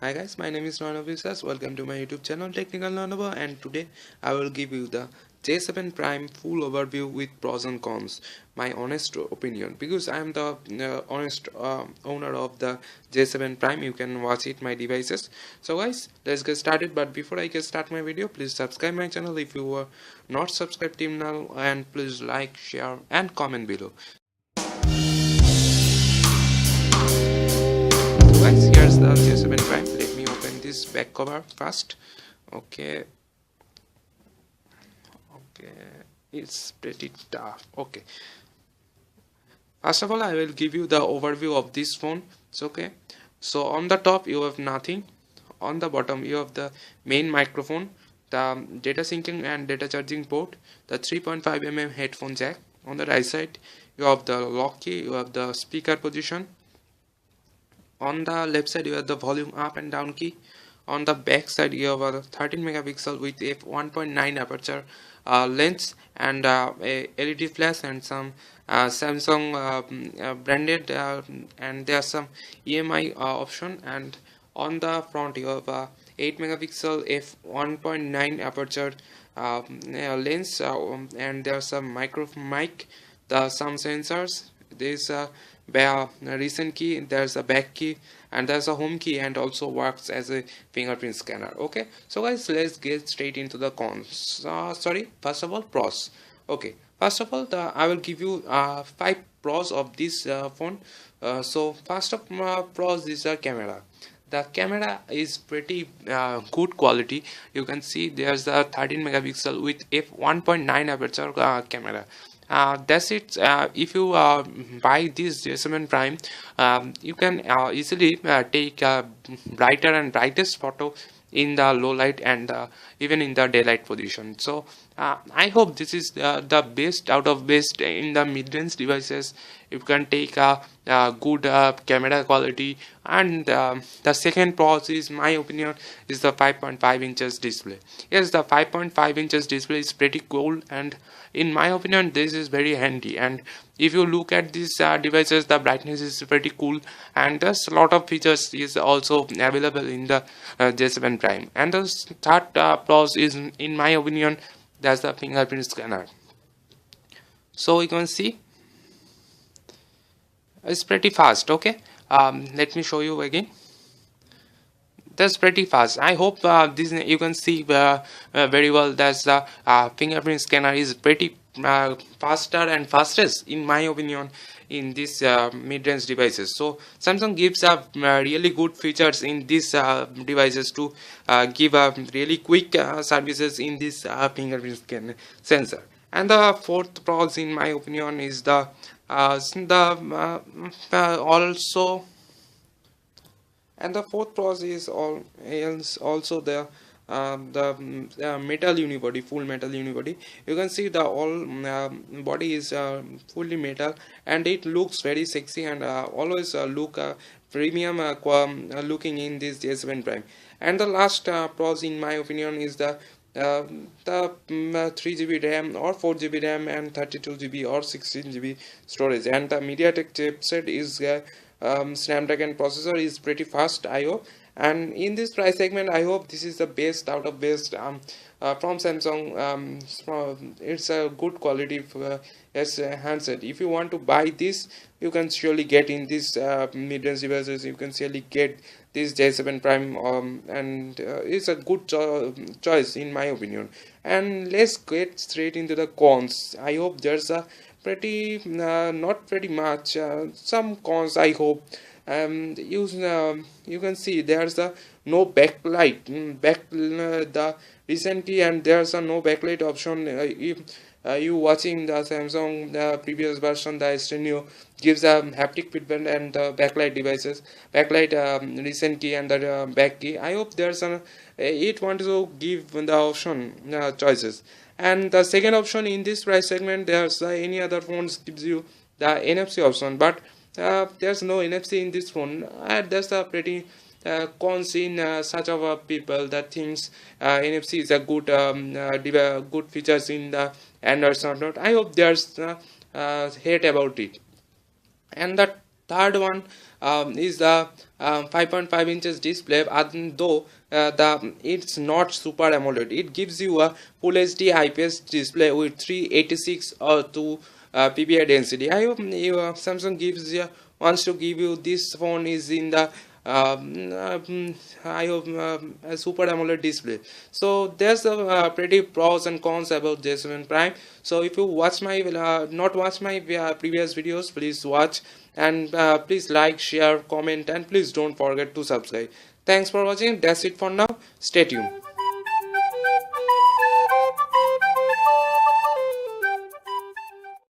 Hi guys, my name is Nanav Visas. Welcome to my YouTube channel Technical Nanav, and today I will give you the J7 Prime full overview with pros and cons. My honest opinion, because I am the honest owner of the J7 Prime. You can watch it my devices. So guys, let's get started. But before I get start my video, please subscribe my channel if you are not subscribed till now, and please like, share, and comment below. So guys, here's the J7 Prime. Let me open this back cover first. Okay, okay, it's pretty tough. Okay, first of all, I will give you the overview of this phone. It's okay. So on the top you have nothing. On the bottom you have the main microphone, the data syncing and data charging port, the 3.5 mm headphone jack. On the right side you have the lock key, you have the speaker position. On the left side you have the volume up and down key. On the back side you have a 13 megapixel with f1.9 aperture lens and a LED flash and some Samsung branded and there are some EMI option. And on the front you have a 8 megapixel f1.9 aperture lens and there are some micro mic, some sensors. There's a recent key, there's a back key, and there's a home key, and also works as a fingerprint scanner. Okay, so guys, let's get straight into the cons. First of all, pros. Okay, first of all, I will give you 5 pros of this phone. So first of pros is the camera. The camera is pretty good quality. You can see there's a 13 megapixel with f1.9 aperture camera. That's it. If you buy this J7 Prime, you can easily take brighter and brightest photo in the low light and even in the daylight position. So I hope this is the best out of best in the mid-range devices. You can take a good camera quality. And the second pros is my opinion is the 5.5 inches display. Yes, the 5.5 inches display is pretty cool, and in my opinion this is very handy. And if you look at these devices, the brightness is pretty cool, and there's a lot of features is also available in the J7 Prime. And the third pros is, in my opinion, that's the fingerprint scanner. So you can see it's pretty fast. Okay, let me show you again. That's pretty fast. I hope this you can see very well. That's the fingerprint scanner is pretty faster and fastest in my opinion in these mid-range devices. So Samsung gives up really good features in these devices to give really quick services in this fingerprint sensor. And the fourth pros in my opinion is the also, and the fourth pros is also the metal unibody, full metal unibody. You can see the all body is fully metal, and it looks very sexy and always look premium looking in this J7 Prime. And the last pros in my opinion is the 3 GB RAM or 4 GB RAM and 32 GB or 16 GB storage, and the MediaTek chipset is Snapdragon processor is pretty fast, I hope. And in this price segment, I hope this is the best out of best from Samsung. It's a good quality for, as a handset. If you want to buy this, you can surely get in this mid-range devices. You can surely get this J7 Prime, and it's a good choice in my opinion. And let's get straight into the cons. I hope there's a pretty not pretty much some cons, I hope. You can see there's a no backlight the recently, and there's a no backlight option. If you watching the Samsung previous version, the Stenio gives a haptic feedback and the backlight devices, backlight recent key and the back key. I hope there's an it wants to give the option choices. And the second option in this price segment, there's any other phones gives you the NFC option, but there's no NFC in this phone. That's a pretty cons in such of people that thinks NFC is a good good features in the Android or not. I hope there's hate about it. And the Third one is the 5.5 inches display, though the it's not super AMOLED. It gives you a full HD IPS display with 386 or 2 PPI density. I hope Samsung wants to give you this phone is in the I hope a super AMOLED display. So there's a pretty pros and cons about J7 Prime. So if you watch my not watch my previous videos, please watch, and please like, share, comment, and please don't forget to subscribe. Thanks for watching. That's it for now. Stay tuned.